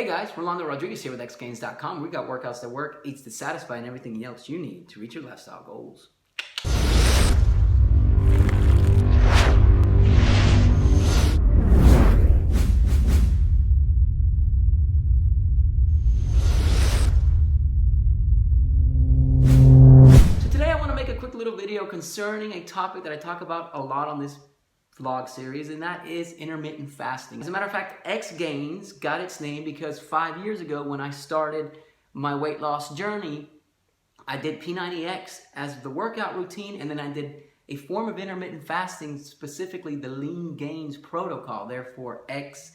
guys, Rolando Rodriguez here with xgains.com. We got workouts that work, eats to satisfy, and everything else you need to reach your lifestyle goals. So today I want to make a quick little video concerning a topic that I talk about a lot on this vlog series, and that is intermittent fasting. As a matter of fact, X Gains got its name because 5 years ago when I started my weight loss journey, I did P90X as the workout routine, and then I did a form of intermittent fasting, specifically the Lean Gains protocol, therefore X,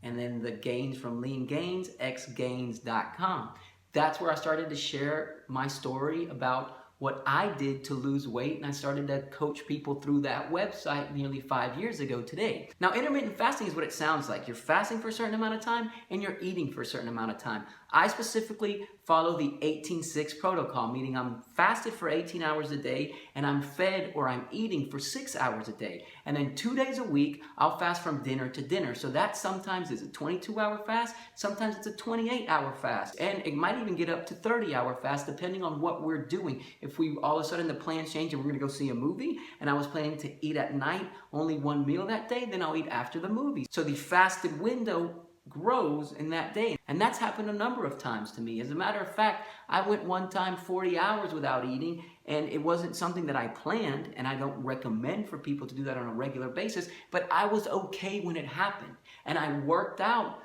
and then the gains from Lean Gains, xgains.com. That's where I started to share my story about what I did to lose weight, and I started to coach people through that website nearly 5 years ago today. Now, intermittent fasting is what it sounds like. You're fasting for a certain amount of time and you're eating for a certain amount of time. I specifically follow the 18-6 protocol, meaning I'm fasted for 18 hours a day and I'm fed or I'm eating for 6 hours a day. And then 2 days a week, I'll fast from dinner to dinner. So that sometimes is a 22-hour fast, sometimes it's a 28-hour fast, and it might even get up to 30-hour fast depending on what we're doing. If we all of a sudden the plans change and we're gonna go see a movie and I was planning to eat at night, only one meal that day, then I'll eat after the movie. So the fasted window grows in that day. And that's happened a number of times to me. As a matter of fact, I went one time 40 hours without eating, and it wasn't something that I planned, and I don't recommend for people to do that on a regular basis, but I was okay when it happened. And I worked out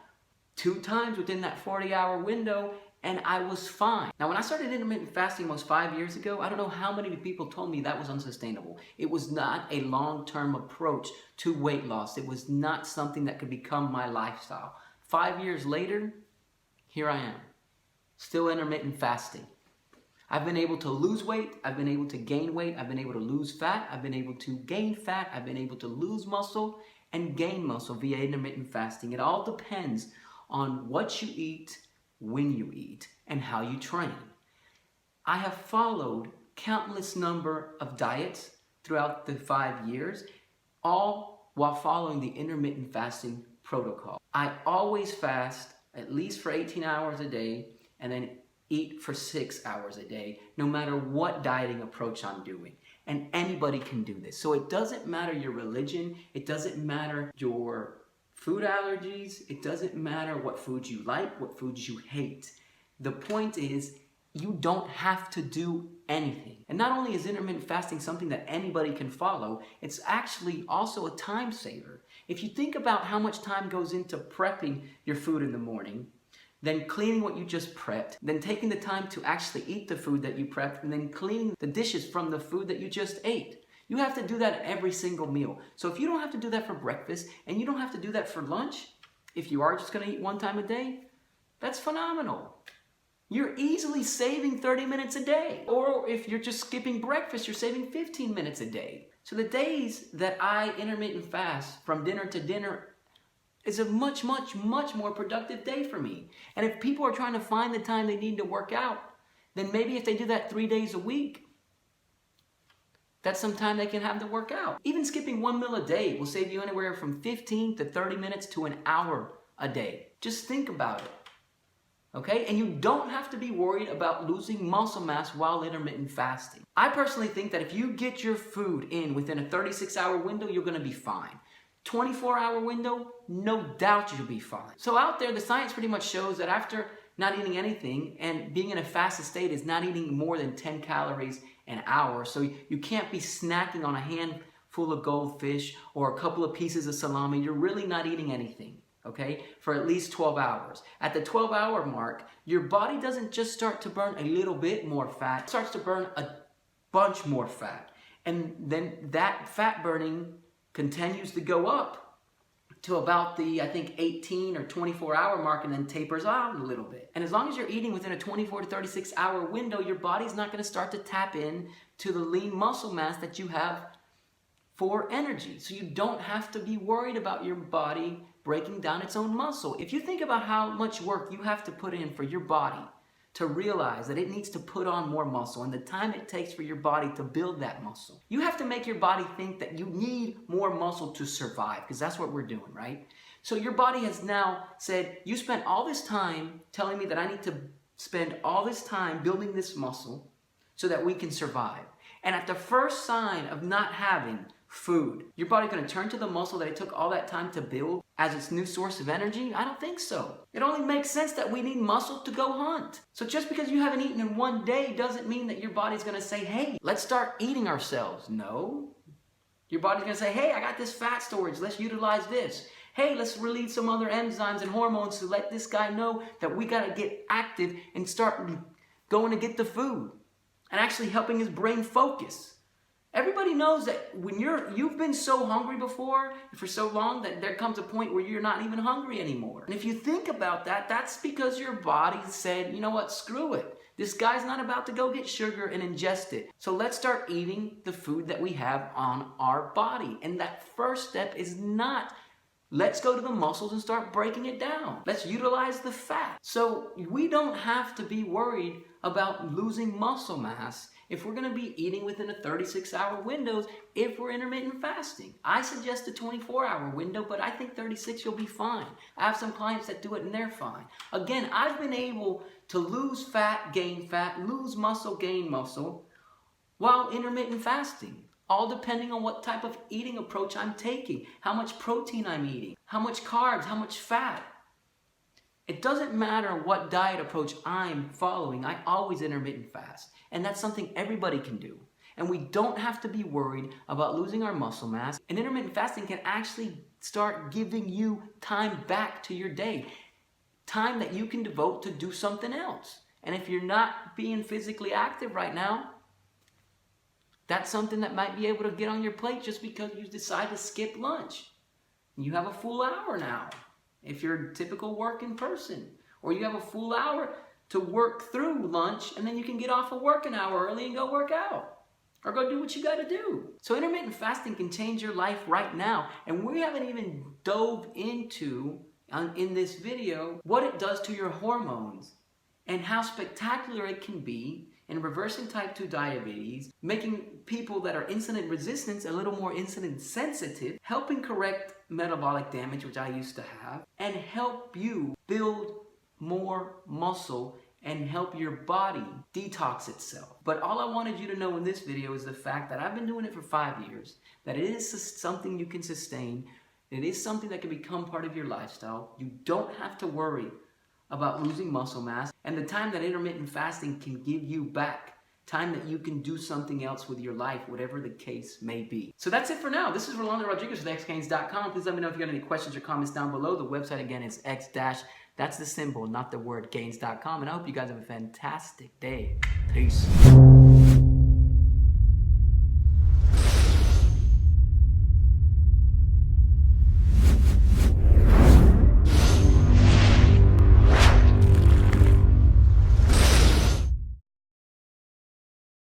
2 times within that 40-hour window, and I was fine. Now, when I started intermittent fasting almost 5 years ago, I don't know how many people told me that was unsustainable. It was not a long-term approach to weight loss. It was not something that could become my lifestyle. 5 years later, here I am, still intermittent fasting. I've been able to lose weight, I've been able to gain weight, I've been able to lose fat, I've been able to gain fat, I've been able to lose muscle and gain muscle via intermittent fasting. It all depends on what you eat, when you eat, and how you train. I have followed countless number of diets throughout the 5 years, all while following the intermittent fasting protocol. I always fast at least for 18 hours a day and then eat for 6 hours a day, no matter what dieting approach I'm doing. And anybody can do this. So it doesn't matter your religion, it doesn't matter your food allergies, it doesn't matter what foods you like, what foods you hate. The point is, you don't have to do anything. And not only is intermittent fasting something that anybody can follow, it's actually also a time saver. If you think about how much time goes into prepping your food in the morning, then cleaning what you just prepped, then taking the time to actually eat the food that you prepped, and then cleaning the dishes from the food that you just ate. You have to do that every single meal. So if you don't have to do that for breakfast, and you don't have to do that for lunch, if you are just gonna eat 1 time a day, that's phenomenal. You're easily saving 30 minutes a day. Or if you're just skipping breakfast, you're saving 15 minutes a day. So the days that I intermittent fast from dinner to dinner is a much more productive day for me. And if people are trying to find the time they need to work out, then maybe if they do that 3 days a week, that's some time they can have to work out. Even skipping 1 meal a day will save you anywhere from 15 to 30 minutes to an hour a day. Just think about it. Okay? And you don't have to be worried about losing muscle mass while intermittent fasting. I personally think that if you get your food in within a 36-hour window, you're gonna be fine. 24-hour window, no doubt you'll be fine. So out there, the science pretty much shows that after not eating anything and being in a fasted state is not eating more than 10 calories an hour. So you can't be snacking on a handful of goldfish or a couple of pieces of salami. You're really not eating anything. Okay, for at least 12 hours. At the 12-hour mark, your body doesn't just start to burn a little bit more fat, it starts to burn a bunch more fat. And then that fat burning continues to go up to about the, I think, 18 or 24-hour mark, and then tapers out a little bit. And as long as you're eating within a 24 to 36-hour window, your body's not going to start to tap in to the lean muscle mass that you have for energy. So you don't have to be worried about your body breaking down its own muscle. If you think about how much work you have to put in for your body to realize that it needs to put on more muscle and the time it takes for your body to build that muscle, you have to make your body think that you need more muscle to survive, because that's what we're doing, right? So your body has now said, you spent all this time telling me that I need to spend all this time building this muscle so that we can survive. And at the first sign of not having food, your body's going to turn to the muscle that it took all that time to build as its new source of energy? I don't think so. It only makes sense that we need muscle to go hunt. So just because you haven't eaten in one day doesn't mean that your body's going to say, hey, let's start eating ourselves. No. Your body's going to say, hey, I got this fat storage. Let's utilize this. Hey, let's release some other enzymes and hormones to let this guy know that we got to get active and start going to get the food and actually helping his brain focus. Everybody knows that when you've been so hungry before for so long that there comes a point where you're not even hungry anymore. And if you think about that, that's because your body said, you know what, screw it. This guy's not about to go get sugar and ingest it. So let's start eating the food that we have on our body. And that first step is not, let's go to the muscles and start breaking it down. Let's utilize the fat. So we don't have to be worried about losing muscle mass if we're going to be eating within a 36-hour window if we're intermittent fasting. I suggest a 24-hour window, but I think 36 you'll be fine. I have some clients that do it and they're fine. Again, I've been able to lose fat, lose muscle, gain muscle while intermittent fasting. All depending on what type of eating approach I'm taking, how much protein I'm eating, how much carbs, how much fat. It doesn't matter what diet approach I'm following, I always intermittent fast. And that's something everybody can do. And we don't have to be worried about losing our muscle mass. And intermittent fasting can actually start giving you time back to your day. Time that you can devote to do something else. And if you're not being physically active right now, that's something that might be able to get on your plate just because you decide to skip lunch. You have a full hour now if you're a typical working person. Or you have a full hour to work through lunch and then you can get off of work an hour early and go work out. Or go do what you got to do. So intermittent fasting can change your life right now. And we haven't even dove into, in this video, what it does to your hormones and how spectacular it can be in reversing type 2 diabetes, making people that are insulin resistant a little more insulin sensitive, helping correct metabolic damage, which I used to have, and help you build more muscle and help your body detox itself. But all I wanted you to know in this video is the fact that I've been doing it for 5 years, that it is something you can sustain, it is something that can become part of your lifestyle. You don't have to worry about losing muscle mass, and the time that intermittent fasting can give you back, time that you can do something else with your life, whatever the case may be. So that's it for now. This is Rolando Rodriguez with xgains.com. Please let me know if you got any questions or comments down below. The website again is that's the symbol, not the word, gains.com. And I hope you guys have a fantastic day. Peace.